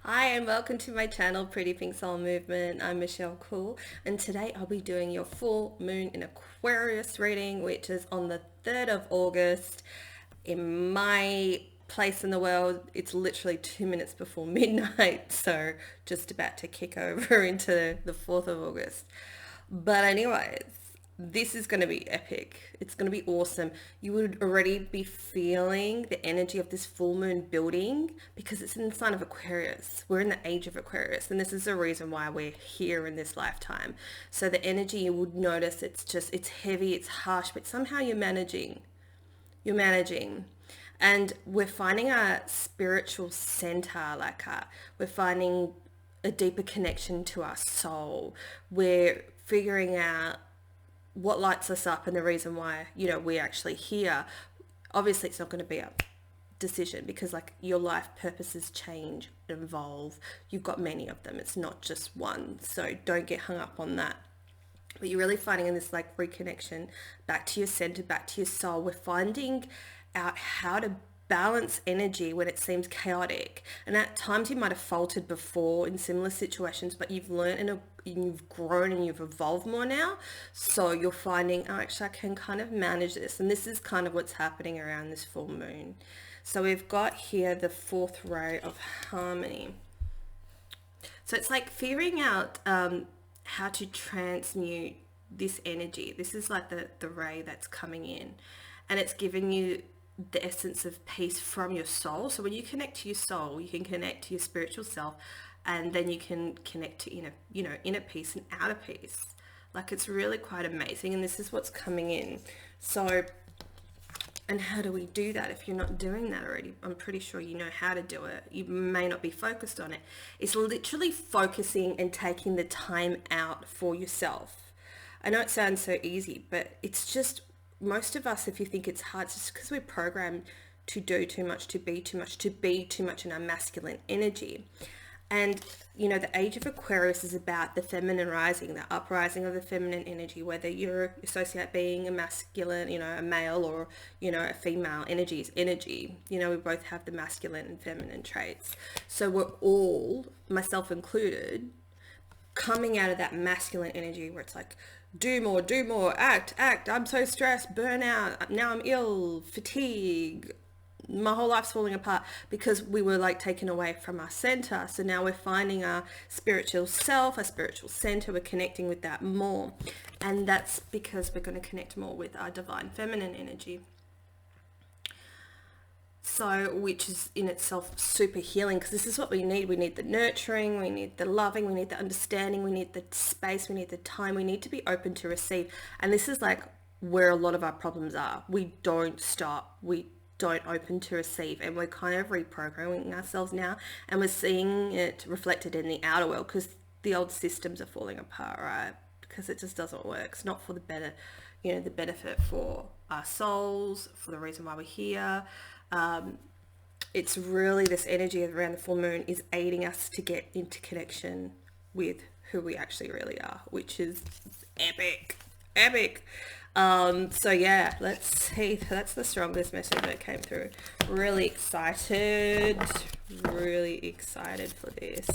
Hi and welcome to my channel, Pretty Pink Soul Movement. I'm Michelle Cool, and today I'll be doing your full moon in Aquarius reading, which is on the 3rd of August. In my place in the world, it's literally 2 minutes before midnight, so just about to kick over into the 4th of August. But anyways, this is going to be epic. It's going to be awesome. You would already be feeling the energy of this full moon building because it's in the sign of Aquarius. We're in the age of Aquarius, and this is the reason why we're here in this lifetime. So the energy, you would notice, it's heavy, it's harsh, but somehow you're managing. And we're finding our spiritual center, we're finding a deeper connection to our soul. We're figuring out what lights us up and the reason why, we're actually here. Obviously, it's not going to be a decision because your life purposes change, evolve. You've got many of them. It's not just one. So don't get hung up on that. But you're really finding in this reconnection back to your center, back to your soul. We're finding out how to balance energy when it seems chaotic. And at times you might have faltered before in similar situations, but you've learned and you've grown and you've evolved more now. So you're finding, actually I can kind of manage this. And this is kind of what's happening around this full moon. So we've got here the 4th ray of harmony. So it's figuring out how to transmute this energy. This is the ray that's coming in, and it's giving you the essence of peace from your soul. So when you connect to your soul, you can connect to your spiritual self, and then you can connect to inner peace and outer peace. It's really quite amazing, and this is what's coming in. So, and how do we do that if you're not doing that already? I'm pretty sure you know how to do it. You may not be focused on it. It's literally focusing and taking the time out for yourself. I know it sounds so easy, but it's just, most of us, if you think it's hard, it's just because we're programmed to do too much, to be too much, to be too much in our masculine energy. And, the age of Aquarius is about the feminine rising, the uprising of the feminine energy, whether you associate being a masculine, a male, or, a female. Energy is energy. We both have the masculine and feminine traits. So we're all, myself included, coming out of that masculine energy where it's do more, act, I'm so stressed, burn out, now I'm ill, fatigue, my whole life's falling apart because we were taken away from our center. So now we're finding our spiritual self, our spiritual center, we're connecting with that more. And that's because we're going to connect more with our divine feminine energy. So, which is in itself super healing, because this is what we need. We need the nurturing, we need the loving, we need the understanding, we need the space, we need the time, we need to be open to receive. And this is where a lot of our problems are. We don't stop, we don't open to receive, and we're kind of reprogramming ourselves now, and we're seeing it reflected in the outer world because the old systems are falling apart, right? Because it just doesn't work. It's not for the better, the benefit for our souls, for the reason why we're here. It's really this energy around the full moon is aiding us to get into connection with who we actually really are, which is epic. So yeah, let's see. That's the strongest message that came through. Really excited for this.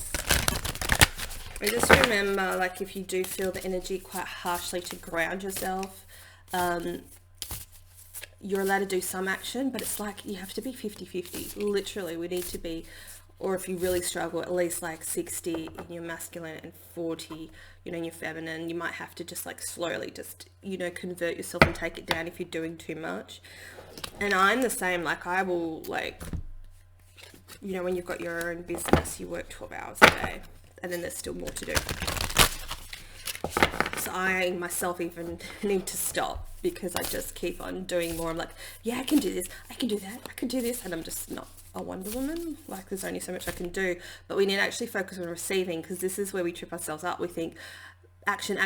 And just remember, if you do feel the energy quite harshly, to ground yourself. You're allowed to do some action, but it's you have to be 50-50. Literally, we need to be, or if you really struggle, at least 60 in your masculine and 40, in your feminine. You might have to just slowly convert yourself and take it down if you're doing too much. And I'm the same. I will when you've got your own business, you work 12 hours a day, and then there's still more to do. So I myself even need to stop because I just keep on doing more. I'm yeah, I can do this, I can do that, I can do this, and I'm just not a Wonder Woman. There's only so much I can do, but we need to actually focus on receiving, because this is where we trip ourselves up. We think action,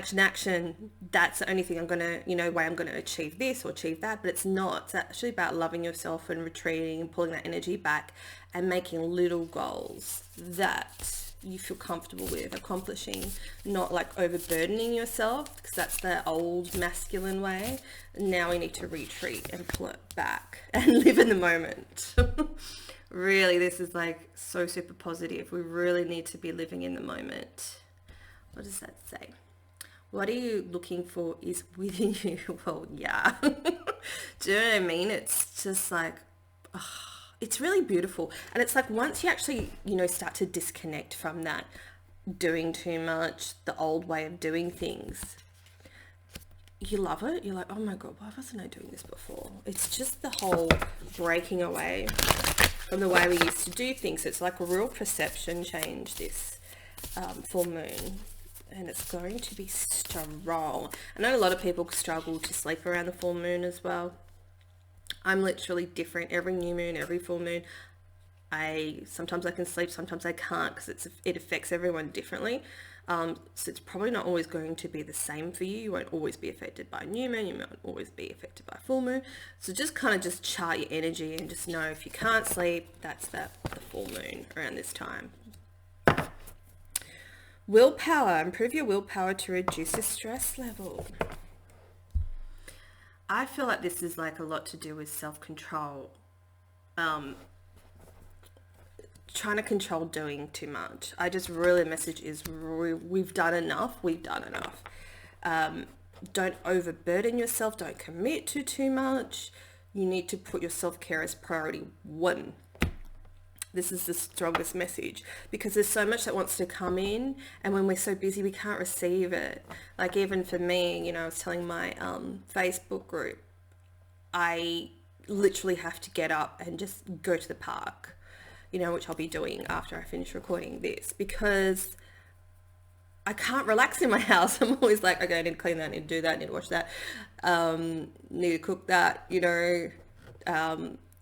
that's the only thing I'm gonna, way I'm gonna achieve this or achieve that, but it's not. It's actually about loving yourself and retreating and pulling that energy back and making little goals that you feel comfortable with accomplishing, not overburdening yourself, because that's the old masculine way. Now we need to retreat and pull it back and live in the moment. Really, this is like so super positive. We really need to be living in the moment. What does that say? What are you looking for is within you? Well, yeah. Do you know what I mean? It's just like, it's really beautiful. And it's like once you actually, start to disconnect from that doing too much, the old way of doing things, you love it. You're like, oh my God, why wasn't I doing this before? It's just the whole breaking away from the way we used to do things. It's like a real perception change, this full moon. And it's going to be strong. I know a lot of people struggle to sleep around the full moon as well. I'm literally different. Every new moon, every full moon, sometimes I can sleep, sometimes I can't, because it affects everyone differently. So it's probably not always going to be the same for you. You won't always be affected by new moon. You won't always be affected by full moon. So just kind of just chart your energy and just know if you can't sleep, that's the full moon around this time. Willpower. Improve your willpower to reduce the stress level. I feel like this is like a lot to do with self-control. Trying to control doing too much. I just really, the message is we've done enough. We've done enough. Don't overburden yourself. Don't commit to too much. You need to put your self-care as priority one. This is the strongest message, because there's so much that wants to come in, and when we're so busy we can't receive it. Like even for me, I was telling my Facebook group, I literally have to get up and just go to the park, which I'll be doing after I finish recording this, because I can't relax in my house. I'm always like, okay, I need to clean that, I need to do that, I need to wash that, need to cook that,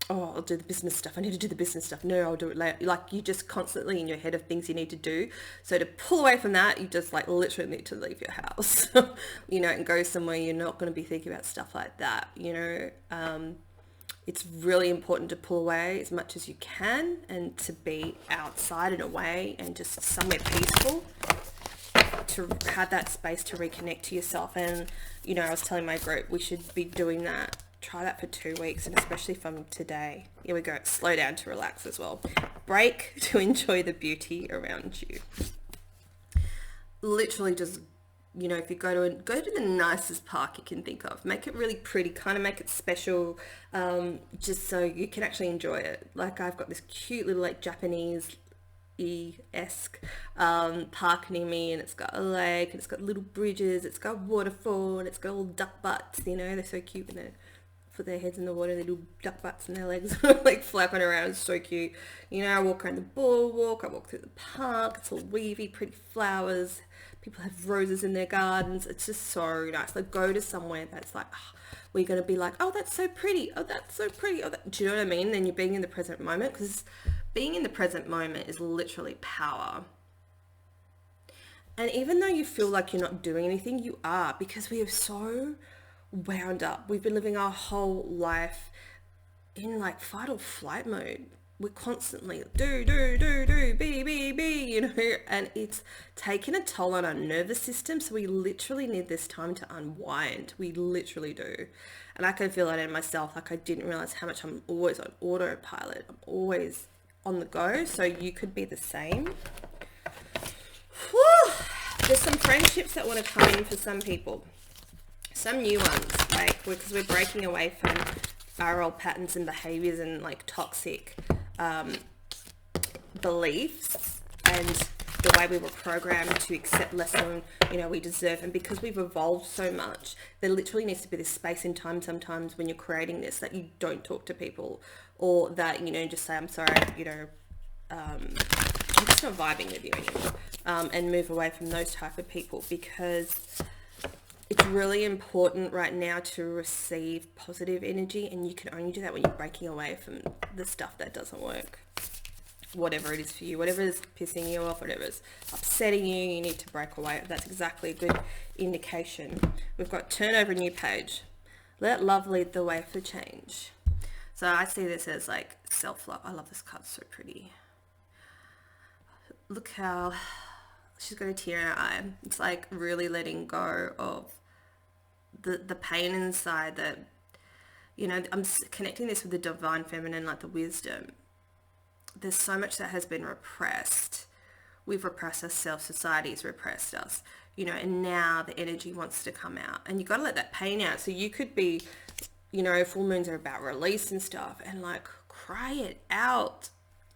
I'll do the business stuff. I need to do the business stuff. No, I'll do it later. Like you just constantly in your head of things you need to do. So to pull away from that, you just like literally need to leave your house, and go somewhere you're not going to be thinking about stuff like that. It's really important to pull away as much as you can and to be outside and away and just somewhere peaceful, to have that space to reconnect to yourself. And, I was telling my group we should be doing that. Try that for 2 weeks, and especially from today. Here we go. Slow down to relax as well. Break to enjoy the beauty around you. Literally just, if you go to the nicest park you can think of. Make it really pretty, kind of make it special, just so you can actually enjoy it. Like I've got this cute little like Japanese esque park near me, and it's got a lake, and it's got little bridges, it's got waterfall, and it's got all duck butts. They're so cute when they put their heads in the water, their little duck butts and their legs like flapping around. It's so cute. I walk around the boardwalk, I walk through the park, it's all weavy, pretty flowers, people have roses in their gardens. It's just so nice. Like go to somewhere that's like, we're going to be like, oh, that's so pretty, oh, that's so pretty, do you know what I mean? Then you're being in the present moment, because being in the present moment is literally power. And even though you feel like you're not doing anything, you are, because we are so wound up. We've been living our whole life in like fight or flight mode. We're constantly do, be, and it's taken a toll on our nervous system. So we literally need this time to unwind. We literally do. And I can feel it in myself. Like I didn't realize how much I'm always on autopilot. I'm always on the go. So you could be the same. Whew. There's some friendships that want to come in for some people. Some new ones, like because we're breaking away from our old patterns and behaviors and like toxic beliefs and the way we were programmed to accept less than we deserve. And because we've evolved so much, there literally needs to be this space in time sometimes when you're creating this, that you don't talk to people, or that just say, I'm sorry, I'm just not vibing with you anymore, and move away from those type of people, because it's really important right now to receive positive energy, and you can only do that when you're breaking away from the stuff that doesn't work. Whatever it is for you, whatever is pissing you off, whatever is upsetting you, you need to break away. That's exactly a good indication. We've got turn over a new page. Let love lead the way for change. So I see this as like self-love. I love this card, it's so pretty. Look how she's got a tear in her eye. It's like really letting go of the pain inside, that I'm connecting this with the divine feminine, like the wisdom. there's so much that has been repressed. We've repressed ourselves, society's repressed us, you know, and now the energy wants to come out, and you got to let that pain out. So you could be, you know, full moons are about release and stuff, and like cry it out,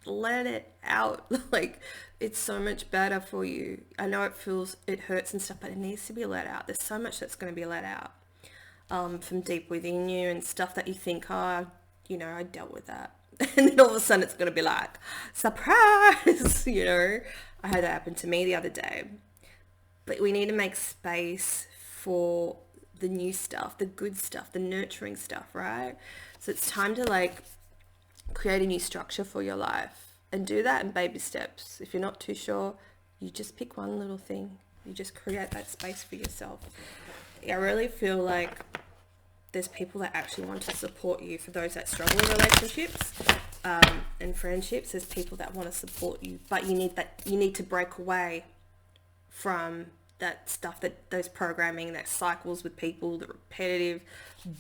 let it out. Like, it's so much better for you. I know it hurts and stuff, but it needs to be let out. There's so much that's going to be let out from deep within you, and stuff that you think, oh, you know, I dealt with that. And then all of a sudden it's going to be like, surprise, you know. I had that happen to me the other day. But we need to make space for the new stuff, the good stuff, the nurturing stuff, right? So it's time to like create a new structure for your life, and do that in baby steps. If you're not too sure, you just pick one little thing. You just create that space for yourself. I really feel like there's people that actually want to support you. For those that struggle with relationships and friendships, there's people that want to support you, but you need to break away from that stuff, that those programming, that cycles with people, the repetitive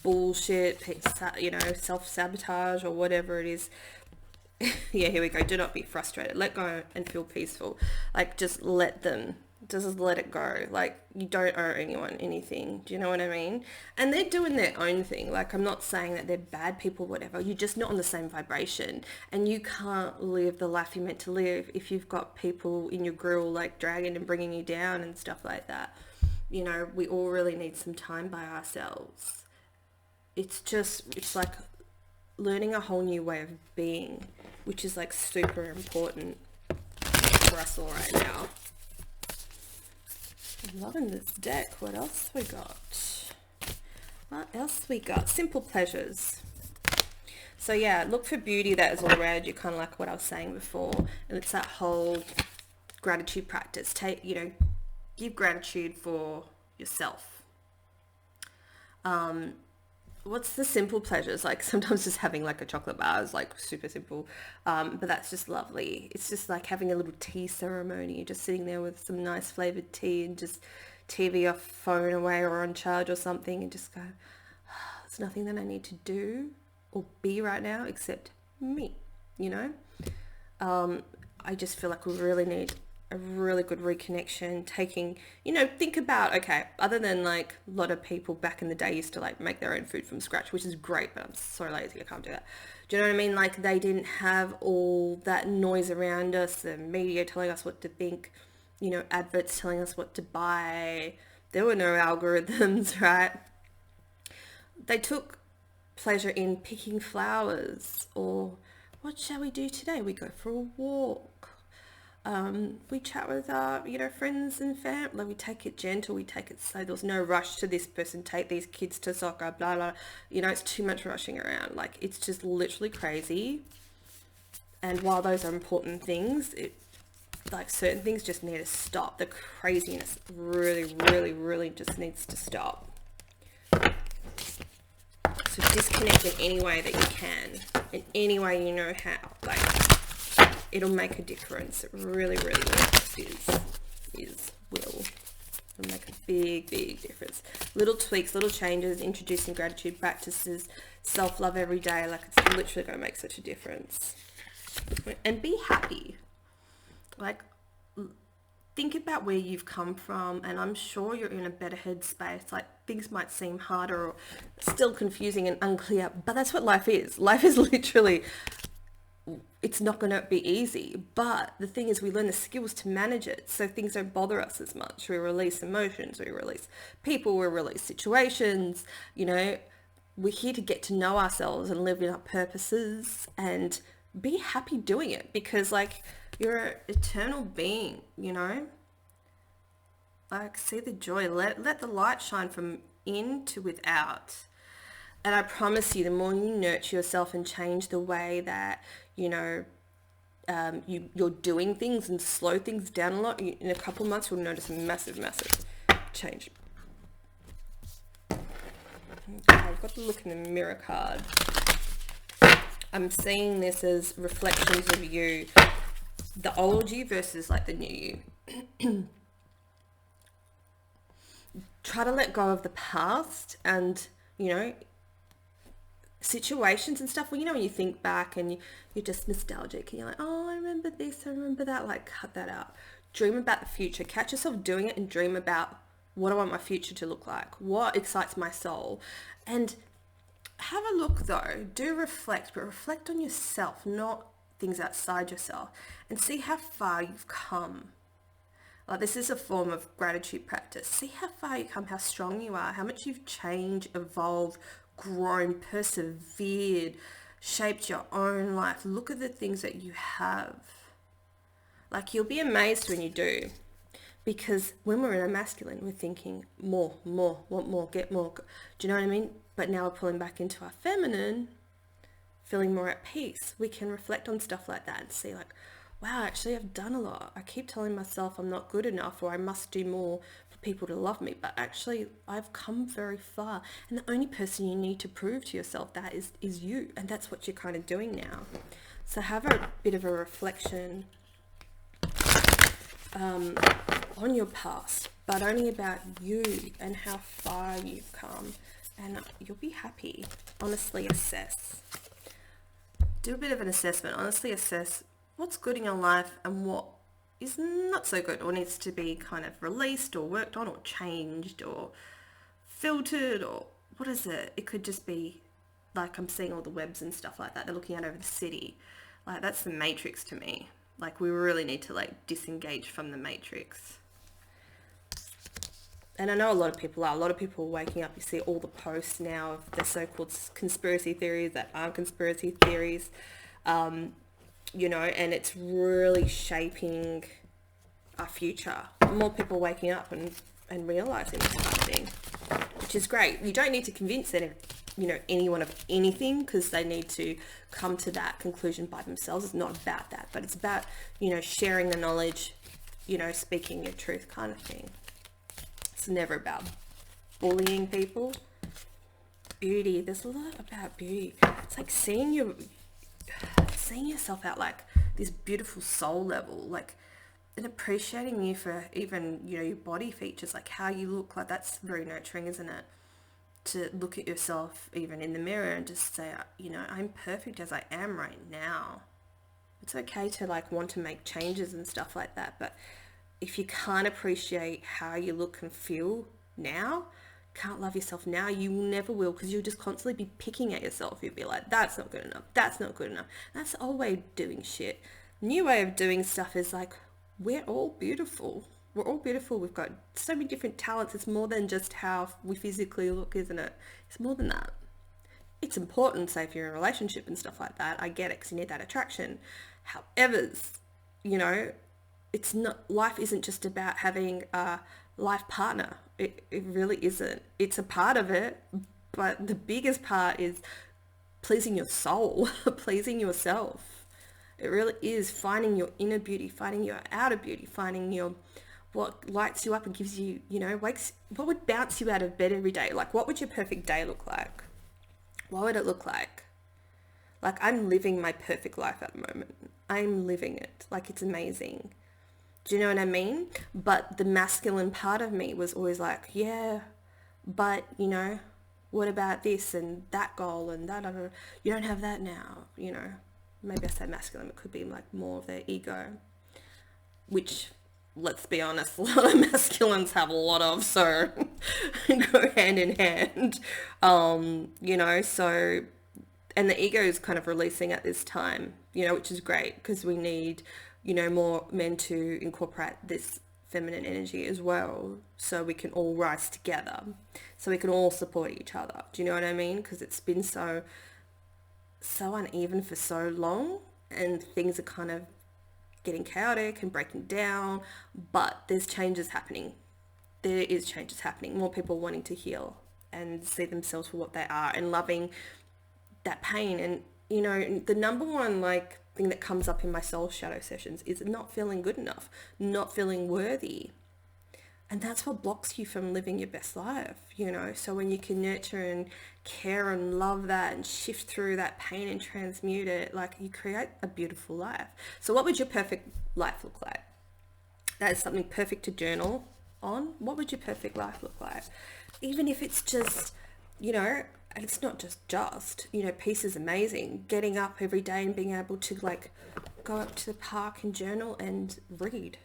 bullshit, you know, self-sabotage or whatever it is. Yeah, here we go. Do not be frustrated. Let go and feel peaceful. Like, just let it go. Like, you don't owe anyone anything. Do you know what I mean? And they're doing their own thing. Like, I'm not saying that they're bad people, whatever. You're just not on the same vibration, and you can't live the life you're meant to live if you've got people in your grill like dragging and bringing you down and stuff like that. You know, we all really need some time by ourselves. It's like learning a whole new way of being, which is like super important for us all right now. I'm loving this deck. What else we got? Simple pleasures. So yeah, look for beauty that is all around you, kind of like what I was saying before. And it's that whole gratitude practice. Give gratitude for yourself. What's the simple pleasures? Like, sometimes just having like a chocolate bar is like super simple, but that's just lovely. It's just like having a little tea ceremony, just sitting there with some nice flavored tea and just TV your phone away or on charge or something, and just go, there's nothing that I need to do or be right now except me, you know. I just feel like we really need a really good reconnection. Think about, okay, other than like a lot of people back in the day used to like make their own food from scratch, which is great, but I'm so lazy, I can't do that. Do you know what I mean? Like, they didn't have all that noise around us, the media telling us what to think, you know, adverts telling us what to buy. There were no algorithms, right? They took pleasure in picking flowers, or what shall we do today? We go for a walk. We chat with our, friends and family. We take it gentle. We take it slow. There was no rush to this person, take these kids to soccer, blah, blah. It's too much rushing around. Like, it's just literally crazy. And while those are important things, certain things just need to stop. The craziness really, really, really just needs to stop. So disconnect in any way that you can, in any way you know how. Like, it'll make a difference. It really, really will. It'll make a big, big difference. Little tweaks, little changes, introducing gratitude practices, self-love every day. Like, it's literally going to make such a difference. And be happy. Like, think about where you've come from, and I'm sure you're in a better headspace. Like, things might seem harder or still confusing and unclear, but that's what life is. Life is literally, it's not going to be easy, but the thing is, we learn the skills to manage it so things don't bother us as much. We release emotions, we release people, we release situations. We're here to get to know ourselves and live in our purposes and be happy doing it, because like, you're an eternal being, like, see the joy, let the light shine from in to without. And I promise you, the more you nurture yourself and change the way that, you're doing things and slow things down a lot, in a couple of months, you'll notice a massive, massive change. Okay, I've got to look in the mirror card. I'm seeing this as reflections of you, the old you versus like the new you. Try to let go of the past and, situations and stuff. Well, you know, when you think back and you're just nostalgic and you're like, oh, I remember this, I remember that, like cut that out. Dream about the future. Catch yourself doing it and dream about what I want my future to look like, what excites my soul. And have a look though, do reflect, but reflect on yourself, not things outside yourself, and see how far you've come. Like, this is a form of gratitude practice. See how far you come, how strong you are, how much you've changed, evolved, grown, persevered, shaped your own life. Look at the things that you have. Like, you'll be amazed when you do. Because when we're in a masculine, we're thinking more, want more, get more. Do you know what I mean? But now we're pulling back into our feminine, feeling more at peace. We can reflect on stuff like that and see like, wow, actually I've done a lot. I keep telling myself I'm not good enough or I must do more for people to love me. But actually I've come very far. And the only person you need to prove to yourself that is you. And that's what you're kind of doing now. So have a bit of a reflection on your past, but only about you and how far you've come. And you'll be happy. Honestly assess. Do a bit of an assessment. Honestly assess what's good in your life and what is not so good or needs to be kind of released or worked on or changed or filtered, or what is it? It could just be like, I'm seeing all the webs and stuff like that. They're looking out over the city. Like, that's the matrix to me. Like, we really need to like disengage from the matrix. And I know a lot of people are waking up. You see all the posts now of the so-called conspiracy theories that aren't conspiracy theories, you know, and it's really shaping our future. More people waking up and realizing this kind of thing, which is great. You don't need to convince anyone of anything, because they need to come to that conclusion by themselves. It's not about that, but it's about, sharing the knowledge, speaking your truth kind of thing. It's never about bullying people. Beauty, there's a lot about beauty. It's like seeing yourself at like this beautiful soul level, like, and appreciating you for even, your body features, like how you look. Like, that's very nurturing, isn't it? To look at yourself even in the mirror and just say, I'm perfect as I am right now. It's okay to like want to make changes and stuff like that, but if you can't appreciate how you look and feel now, can't love yourself now, you never will, because you'll just constantly be picking at yourself. You'll be like, that's not good enough, that's not good enough. That's the old way of doing shit. New way of doing stuff is like, we're all beautiful. We're all beautiful. We've got so many different talents. It's more than just how we physically look, isn't it? It's more than that. It's important, say if you're in a relationship and stuff like that. I get it, because you need that attraction. However, it's not, life isn't just about having a life partner. It really isn't. It's a part of it, but the biggest part is pleasing your soul, pleasing yourself. It really is finding your inner beauty, finding your outer beauty, finding what lights you up and gives you, what would bounce you out of bed every day? Like, what would your perfect day look like? What would it look like? Like, I'm living my perfect life at the moment. I'm living it. Like, it's amazing. Do you know what I mean? But the masculine part of me was always like, yeah, but, what about this and that goal and that? You don't have that now, Maybe I say masculine, it could be like more of their ego, which, let's be honest, a lot of masculines have a lot of, so go hand in hand, so, and the ego is kind of releasing at this time, which is great, because we need, more men to incorporate this feminine energy as well, so we can all rise together, so we can all support each other. Do you know what I mean? Because it's been so uneven for so long, and things are kind of getting chaotic and breaking down, but there's changes happening. There is changes happening. More people wanting to heal and see themselves for what they are and loving that pain. And, the number one thing that comes up in my soul shadow sessions is not feeling good enough, not feeling worthy. And that's what blocks you from living your best life, So when you can nurture and care and love that and shift through that pain and transmute it, you create a beautiful life. So what would your perfect life look like? That is something perfect to journal on. What would your perfect life look like? Even if it's just, And it's not just, you know, peace is amazing. Getting up every day and being able to like go up to the park and journal and read.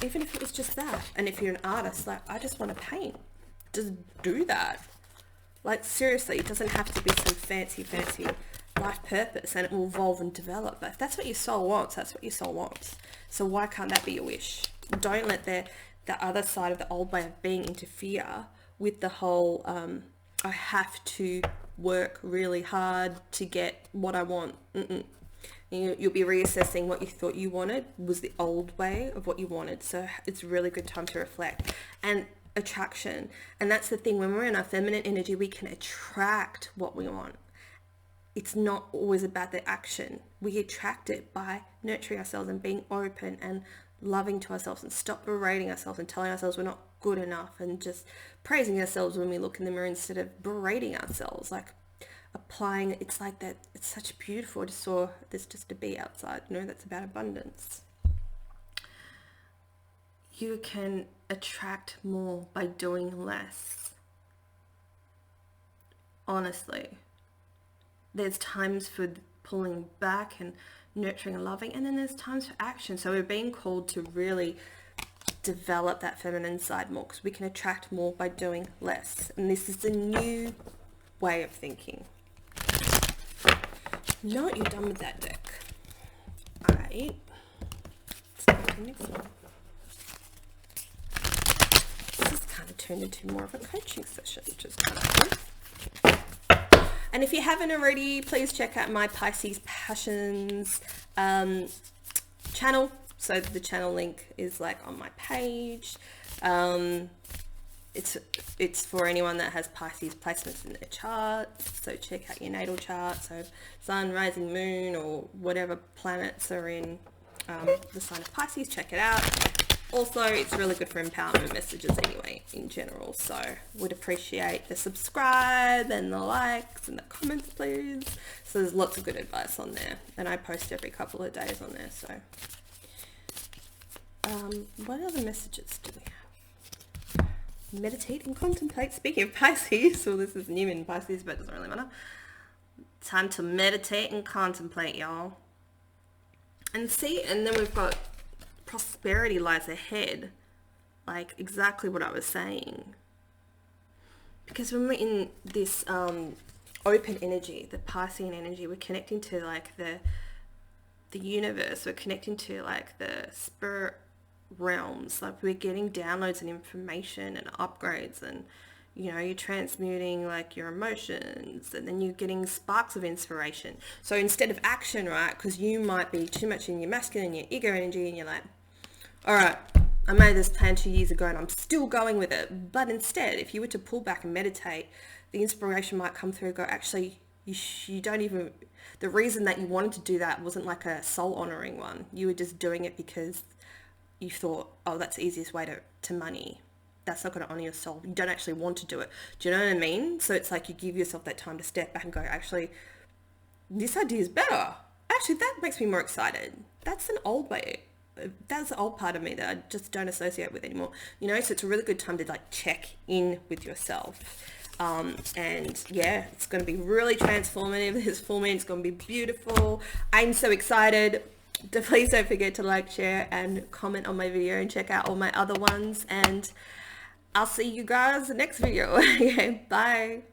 Even if it was just that. And if you're an artist, like, I just want to paint. Just do that. Like, seriously, it doesn't have to be some fancy life purpose, and it will evolve and develop. But if that's what your soul wants, that's what your soul wants. So why can't that be your wish? Don't let the other side of the old way of being interfere with the whole, I have to work really hard to get what I want. You'll be reassessing what you thought you wanted was the old way of what you wanted. So it's a really good time to reflect. And attraction. And that's the thing, when we're in our feminine energy, we can attract what we want. It's not always about the action. We attract it by nurturing ourselves and being open and loving to ourselves, and stop berating ourselves and telling ourselves we're not good enough, and just praising ourselves when we look in the mirror instead of berating ourselves. Like, applying, it's like that. It's such beautiful. I just saw there's just a bee outside. No, that's about abundance. You can attract more by doing less. Honestly, there's times for pulling back and nurturing and loving, and then there's times for action. So we're being called to really develop that feminine side more, because we can attract more by doing less. And this is a new way of thinking. Now that you're done with that deck, let's go to the next one. This has kind of turned into more of a coaching session, which is kind of cool. And if you haven't already, please check out my Pisces Passions channel. So the channel link is like on my page. It's for anyone that has Pisces placements in their chart. So check out your natal chart. So sun, rising, moon, or whatever planets are in the sign of Pisces. Check it out. Also, it's really good for empowerment messages anyway, in general. So would appreciate the subscribe and the likes and the comments, please. So there's lots of good advice on there, and I post every couple of days on there. So what other messages do we have? Meditate and contemplate. Speaking of Pisces, well, this is new in Pisces, but it doesn't really matter. Time to meditate and contemplate, y'all. And see, and then we've got prosperity lies ahead. Like exactly what I was saying. Because when we're in this open energy, the Piscean energy, we're connecting to like the universe. We're connecting to like the spirit realms. Like we're getting downloads and information and upgrades, and you know, you're transmuting like your emotions, and then you're getting sparks of inspiration. So instead of action, right, because you might be too much in your masculine, your ego energy, and you're like, all right, I made this plan 2 years ago and I'm still going with it. But instead, if you were to pull back and meditate, the inspiration might come through and go, actually, you don't even, the reason that you wanted to do that wasn't like a soul honoring one. You were just doing it because you thought, oh, that's the easiest way to money. That's not going to honor your soul. You don't actually want to do it. Do you know what I mean? So it's like you give yourself that time to step back and go, actually, this idea is better. Actually, that makes me more excited. That's an old way. That's the old part of me that I just don't associate with anymore. You know, so it's a really good time to like check in with yourself. And yeah, it's going to be really transformative. This full moon is going to be beautiful. I'm so excited. Please don't forget to like, share, and comment on my video, and check out all my other ones. And I'll see you guys in the next video. Okay, bye.